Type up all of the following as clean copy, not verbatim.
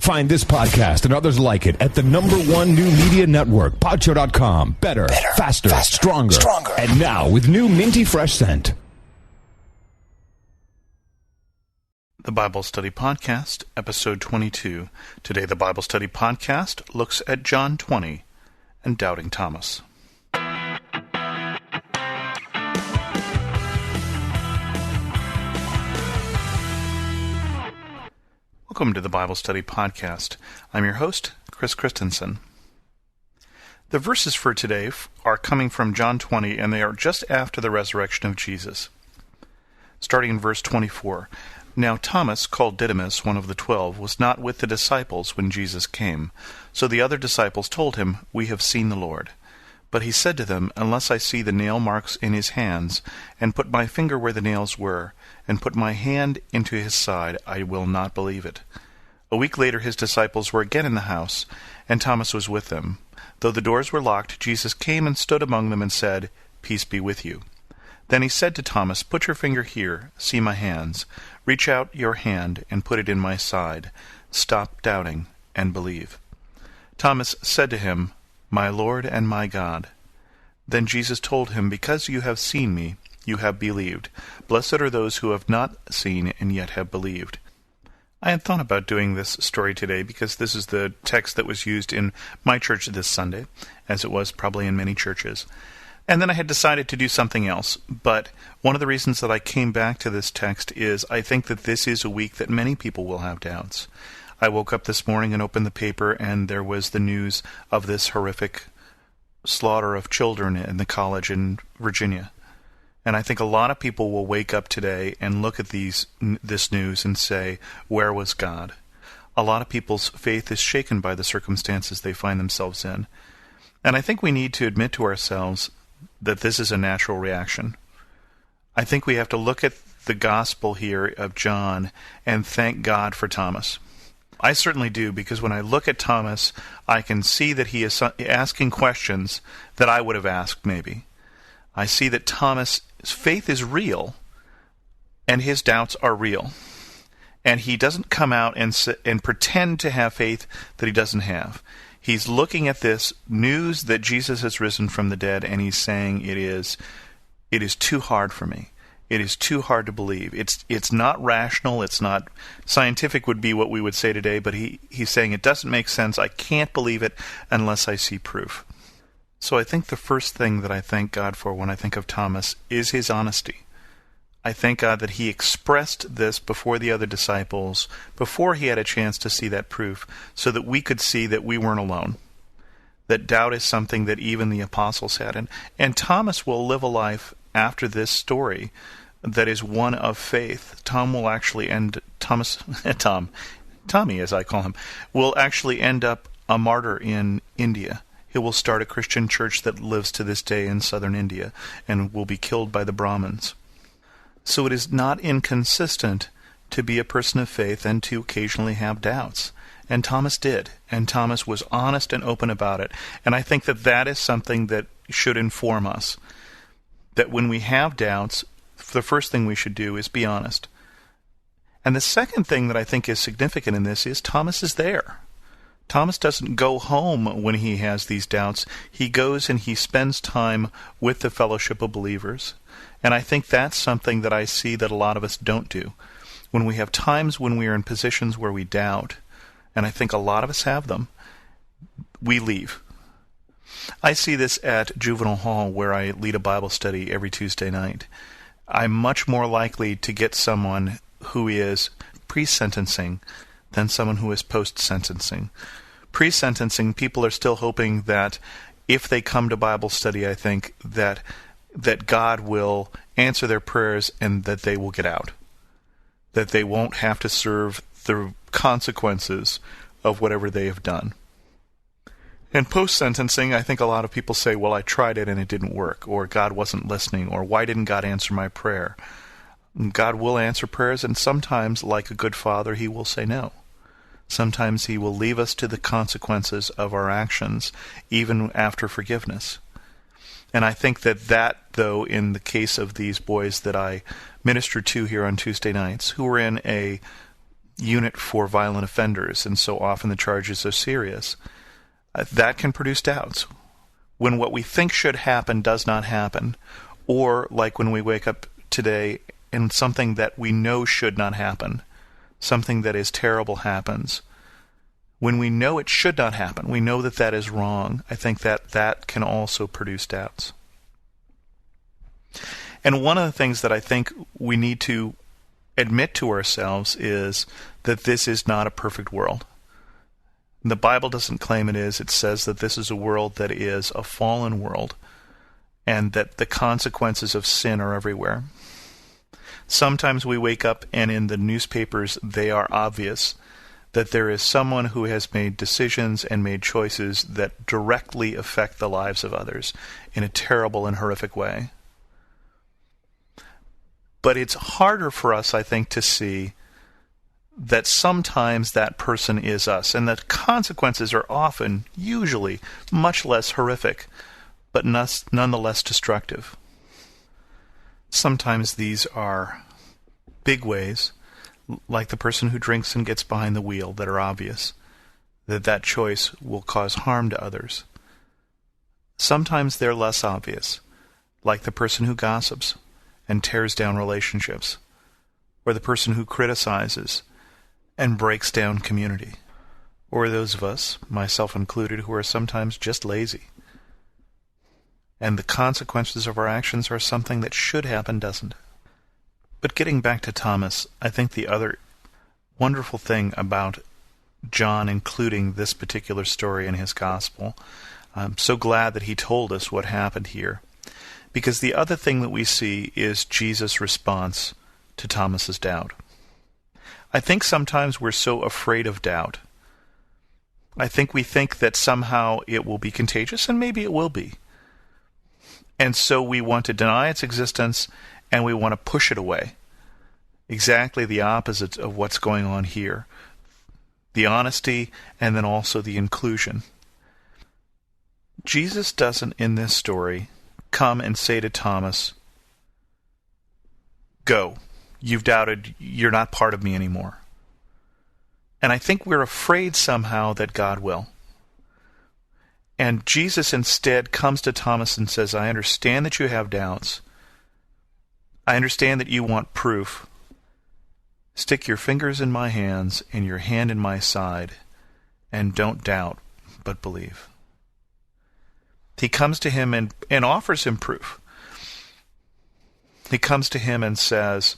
Find this podcast and others like it at the #1 new media network, Podshow.com. Better, faster, stronger. And now with new minty fresh scent. The Bible Study Podcast, Episode 22. Today the Bible Study Podcast looks at John 20 and Doubting Thomas. Welcome to the Bible Study Podcast. I'm your host, Chris Christensen. The verses for today are coming from John 20, and they are just after the resurrection of Jesus. Starting in verse 24. Now Thomas, called Didymus, one of the 12, was not with the disciples when Jesus came. So the other disciples told him, "We have seen the Lord." But he said to them, "Unless I see the nail marks in his hands, and put my finger where the nails were, and put my hand into his side, I will not believe it." A week later his disciples were again in the house, and Thomas was with them. Though the doors were locked, Jesus came and stood among them and said, "Peace be with you." Then he said to Thomas, "Put your finger here, see my hands. Reach out your hand and put it in my side. Stop doubting and believe." Thomas said to him, "My Lord and my God." Then Jesus told him, "Because you have seen me, you have believed. Blessed are those who have not seen and yet have believed." I had thought about doing this story today because this is the text that was used in my church this Sunday, as it was probably in many churches. And then I had decided to do something else. But one of the reasons that I came back to this text is I think that this is a week that many people will have doubts. I woke up this morning and opened the paper, and there was the news of this horrific slaughter of children in the college in Virginia. And I think a lot of people will wake up today and look at this news and say, where was God? A lot of people's faith is shaken by the circumstances they find themselves in. And I think we need to admit to ourselves that this is a natural reaction. I think we have to look at the gospel here of John and thank God for Thomas. I certainly do, because when I look at Thomas, I can see that he is asking questions that I would have asked maybe. I see that Thomas' faith is real, and his doubts are real. And he doesn't come out and pretend to have faith that he doesn't have. He's looking at this news that Jesus has risen from the dead, and he's saying, it is too hard for me. It is too hard to believe. It's not rational. It's not scientific would be what we would say today, but he's saying it doesn't make sense. I can't believe it unless I see proof. So I think the first thing that I thank God for when I think of Thomas is his honesty. I thank God that he expressed this before the other disciples, before he had a chance to see that proof, so that we could see that we weren't alone. That doubt is something that even the apostles had. And Thomas will live a life after this story that is one of faith. Tommy, as I call him, will actually end up a martyr in India. He will start a Christian church that lives to this day in southern India and will be killed by the Brahmins. So it is not inconsistent to be a person of faith and to occasionally have doubts. And Thomas did. And Thomas was honest and open about it. And I think that that is something that should inform us. That when we have doubts, the first thing we should do is be honest. And the second thing that I think is significant in this is Thomas is there. Thomas doesn't go home when he has these doubts. He goes and he spends time with the fellowship of believers. And I think that's something that I see that a lot of us don't do. When we have times when we are in positions where we doubt, and I think a lot of us have them, we leave. I see this at Juvenile Hall, where I lead a Bible study every Tuesday night. I'm much more likely to get someone who is pre-sentencing than someone who is post-sentencing. Pre-sentencing, people are still hoping that if they come to Bible study, I think, that God will answer their prayers and that they will get out. That they won't have to serve the consequences of whatever they have done. And post-sentencing, I think a lot of people say, well, I tried it and it didn't work, or God wasn't listening, or why didn't God answer my prayer? God will answer prayers, and sometimes, like a good father, he will say no. Sometimes he will leave us to the consequences of our actions, even after forgiveness. And I think that, though, in the case of these boys that I minister to here on Tuesday nights, who were in a unit for violent offenders, and so often the charges are serious. That can produce doubts. When what we think should happen does not happen, or like when we wake up today and something that we know should not happen, something that is terrible happens. When we know it should not happen, we know that that is wrong, I think that can also produce doubts. And one of the things that I think we need to admit to ourselves is that this is not a perfect world. The Bible doesn't claim it is. It says that this is a world that is a fallen world, and that the consequences of sin are everywhere. Sometimes we wake up and in the newspapers they are obvious, that there is someone who has made decisions and made choices that directly affect the lives of others in a terrible and horrific way. But it's harder for us, I think, to see that sometimes that person is us, and that consequences are often, usually, much less horrific, but nonetheless destructive. Sometimes these are big ways, like the person who drinks and gets behind the wheel, that are obvious, that choice will cause harm to others. Sometimes they're less obvious, like the person who gossips and tears down relationships, or the person who criticizes and breaks down community, or those of us, myself included, who are sometimes just lazy. And the consequences of our actions are something that should happen doesn't. But getting back to Thomas, I think the other wonderful thing about John including this particular story in his gospel, I'm so glad that he told us what happened here, because the other thing that we see is Jesus' response to Thomas's doubt. I think sometimes we're so afraid of doubt. I think we think that somehow it will be contagious, and maybe it will be. And so we want to deny its existence, and we want to push it away. Exactly the opposite of what's going on here. The honesty, and then also the inclusion. Jesus doesn't, in this story, come and say to Thomas, "Go. You've doubted. You're not part of me anymore." And I think we're afraid somehow that God will. And Jesus instead comes to Thomas and says, "I understand that you have doubts. I understand that you want proof. Stick your fingers in my hands and your hand in my side, and don't doubt, but believe." He comes to him and offers him proof. He comes to him and says,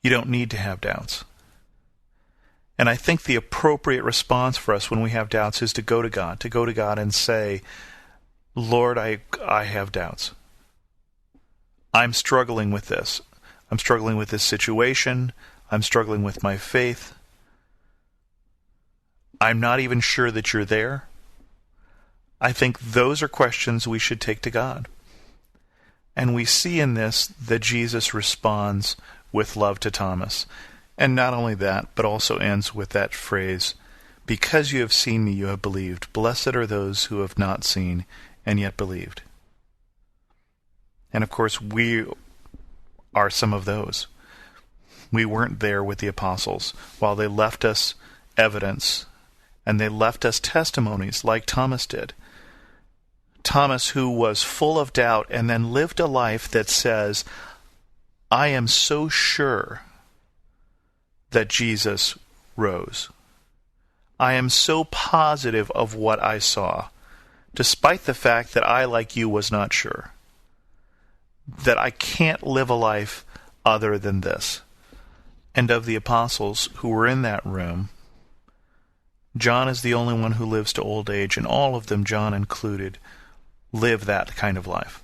"You don't need to have doubts." And I think the appropriate response for us when we have doubts is to go to God and say, "Lord, I have doubts. I'm struggling with this. I'm struggling with this situation. I'm struggling with my faith. I'm not even sure that you're there." I think those are questions we should take to God. And we see in this that Jesus responds with love to Thomas. And not only that, but also ends with that phrase, "Because you have seen me, you have believed. Blessed are those who have not seen and yet believed." And of course, we are some of those. We weren't there with the apostles while they left us evidence, and they left us testimonies like Thomas did. Thomas, who was full of doubt and then lived a life that says, "I am so sure that Jesus rose. I am so positive of what I saw, despite the fact that I, like you, was not sure. That I can't live a life other than this." And of the apostles who were in that room, John is the only one who lives to old age, and all of them, John included, live that kind of life.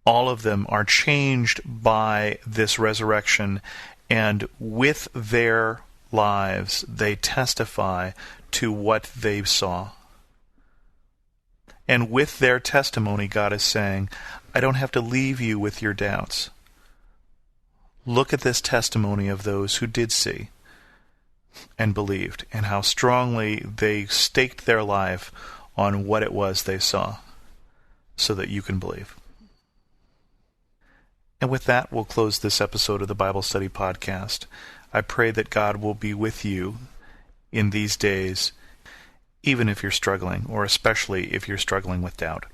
All of them are changed by this resurrection, and with their lives they testify to what they saw. And with their testimony, God is saying, "I don't have to leave you with your doubts. Look at this testimony of those who did see and believed, and how strongly they staked their life on what it was they saw, so that you can believe." And with that, we'll close this episode of the Bible Study Podcast. I pray that God will be with you in these days, even if you're struggling, or especially if you're struggling with doubt.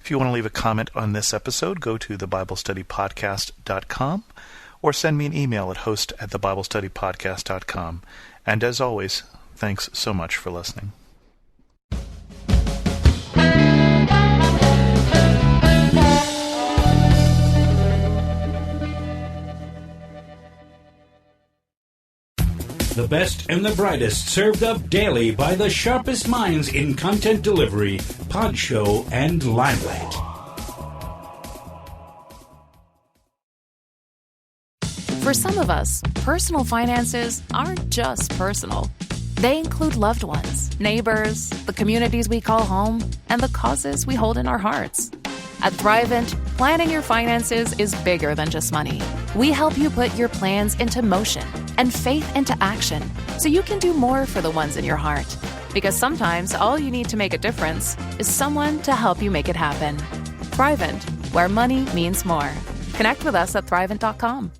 If you want to leave a comment on this episode, go to thebiblestudypodcast.com or send me an email at host@thebiblestudypodcast.com. And as always, thanks so much for listening. The best and the brightest served up daily by the sharpest minds in content delivery, Podshow, and Limelight. For some of us, personal finances aren't just personal. They include loved ones, neighbors, the communities we call home, and the causes we hold in our hearts. At Thrivent, planning your finances is bigger than just money. We help you put your plans into motion and faith into action so you can do more for the ones in your heart. Because sometimes all you need to make a difference is someone to help you make it happen. Thrivent, where money means more. Connect with us at Thrivent.com.